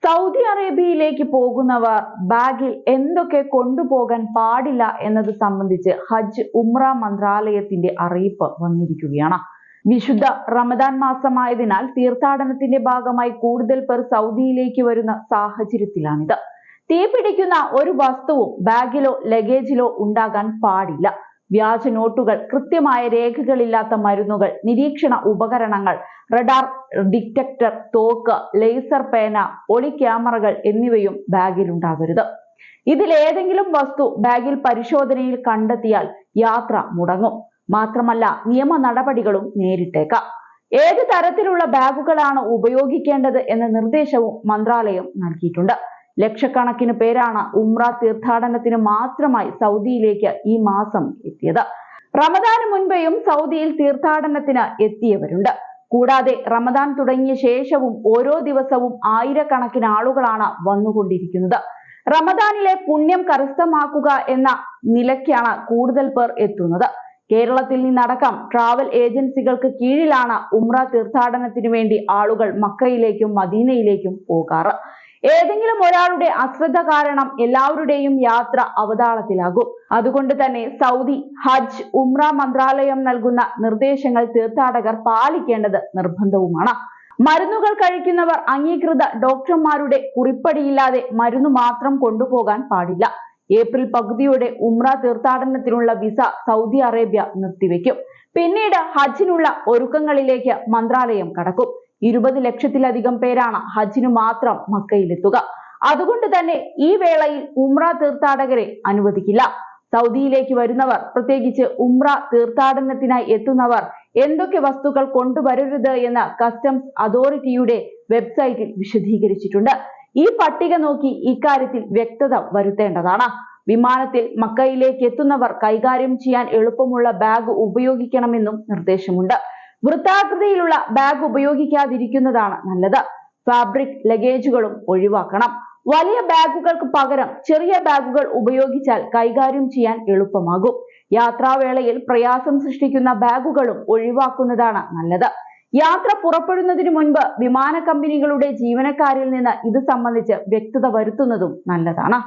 Saudi അറേബ്യയിലേക്ക് പോകുന്നവർ ബാഗിൽ എന്തൊക്കെ കൊണ്ടുപോകാൻ പാടില്ല എന്നത് സംബന്ധിച്ച് ഹജ്ജ് ഉംറ മന്ത്രാലയത്തിന്റെ അറിയിപ്പ് വന്നിരിക്കുകയാണ്. വിശുദ്ധ റമദാൻ മാസമായതിനാൽ തീർത്ഥാടനത്തിന്റെ ഭാഗമായി കൂടുതൽ പേർ സൗദിയിലേക്ക് വരുന്ന സാഹചര്യത്തിലാണിത്. തീപിടിക്കുന്ന ഒരു വസ്തുവും ബാഗിലോ ലഗേജിലോ ഉണ്ടാകാൻ പാടില്ല. വ്യാജ നോട്ടുകൾ, കൃത്യമായ രേഖകളില്ലാത്ത മരുന്നുകൾ, നിരീക്ഷണ ഉപകരണങ്ങൾ, റഡാർ ഡിറ്റക്ടർ, തോക്ക്, ലേസർ പേന, ഒളി ക്യാമറകൾ എന്നിവയും ബാഗിൽ ഉണ്ടാകരുത്. ഇതിലേതെങ്കിലും വസ്തു ബാഗിൽ പരിശോധനയിൽ കണ്ടെത്തിയാൽ യാത്ര മുടങ്ങും. മാത്രമല്ല, നിയമ നടപടികളും നേരിട്ടേക്കാം. ഏത് തരത്തിലുള്ള ബാഗുകളാണ് ഉപയോഗിക്കേണ്ടത് എന്ന നിർദ്ദേശവും മന്ത്രാലയം നൽകിയിട്ടുണ്ട്. ലക്ഷക്കണക്കിന് പേരാണ് ഉംറ തീർത്ഥാടനത്തിന് മാത്രമായി സൗദിയിലേക്ക് ഈ മാസം എത്തിയത്. റമദാന് മുൻപേയും സൗദിയിൽ തീർത്ഥാടനത്തിന് എത്തിയവരുണ്ട്. കൂടാതെ റമദാൻ തുടങ്ങിയ ശേഷവും ഓരോ ദിവസവും ആയിരക്കണക്കിന് ആളുകളാണ് വന്നുകൊണ്ടിരിക്കുന്നത്. റമദാനിലെ പുണ്യം കരസ്ഥമാക്കുക എന്ന നിലയ്ക്കാണ് കൂടുതൽ പേർ എത്തുന്നത്. കേരളത്തിൽ നിന്നടക്കം ട്രാവൽ ഏജൻസികൾക്ക് കീഴിലാണ് ഉംറ തീർത്ഥാടനത്തിന് വേണ്ടി ആളുകൾ മക്കയിലേക്കും മദീനയിലേക്കും പോകാറ്. ഏതെങ്കിലും ഒരാളുടെ അശ്രദ്ധ കാരണം എല്ലാവരുടെയും യാത്ര അവതാളത്തിലാകും. അതുകൊണ്ട് തന്നെ സൗദി ഹജ്ജ് ഉംറ മന്ത്രാലയം നൽകുന്ന നിർദ്ദേശങ്ങൾ തീർത്ഥാടകർ പാലിക്കേണ്ടത് നിർബന്ധവുമാണ്. മരുന്നുകൾ കഴിക്കുന്നവർ അംഗീകൃത ഡോക്ടർമാരുടെ കുറിപ്പടിയില്ലാതെ മരുന്ന് മാത്രം കൊണ്ടുപോകാൻ പാടില്ല. ഏപ്രിൽ പകുതിയോടെ ഉംറ തീർത്ഥാടനത്തിനുള്ള വിസ സൗദി അറേബ്യ നിർത്തിവെക്കും. പിന്നീട് ഹജ്ജിനുള്ള ഒരുക്കങ്ങളിലേക്ക് മന്ത്രാലയം കടക്കും. 20 ലക്ഷത്തിലധികം പേരാണ് ഹജ്ജിന് മാത്രം മക്കയിലെത്തുക. അതുകൊണ്ട് തന്നെ ഈ വേളയിൽ ഉംറ തീർത്ഥാടകരെ അനുവദിക്കില്ല. സൗദിയിലേക്ക് വരുന്നവർ, പ്രത്യേകിച്ച് ഉംറ തീർത്ഥാടനത്തിനായി എത്തുന്നവർ എന്തൊക്കെ വസ്തുക്കൾ കൊണ്ടുവരരുത് എന്ന് കസ്റ്റംസ് അതോറിറ്റിയുടെ വെബ്സൈറ്റിൽ വിശദീകരിച്ചിട്ടുണ്ട്. ഈ പട്ടിക നോക്കി ഇക്കാര്യത്തിൽ വ്യക്തത വരുത്തേണ്ടതാണ്. വിമാനത്തിൽ മക്കയിലേക്ക് എത്തുന്നവർ കൈകാര്യം ചെയ്യാൻ എളുപ്പമുള്ള ബാഗ് ഉപയോഗിക്കണമെന്നും നിർദ്ദേശമുണ്ട്. വൃത്താകൃതിയിലുള്ള ബാഗ് ഉപയോഗിക്കാതിരിക്കുന്നതാണ് നല്ലത്. ഫാബ്രിക് ലഗേജുകളും ഒഴിവാക്കണം. വലിയ ബാഗുകൾക്ക് പകരം ചെറിയ ബാഗുകൾ ഉപയോഗിച്ചാൽ കൈകാര്യം ചെയ്യാൻ എളുപ്പമാകും. യാത്രാവേളയിൽ പ്രയാസം സൃഷ്ടിക്കുന്ന ബാഗുകളും ഒഴിവാക്കുന്നതാണ് നല്ലത്. യാത്ര പുറപ്പെടുന്നതിന് മുൻപ് വിമാന കമ്പനികളുടെ ജീവനക്കാരിൽ നിന്ന് ഇത് സംബന്ധിച്ച് വ്യക്തത വരുത്തുന്നതും നല്ലതാണ്.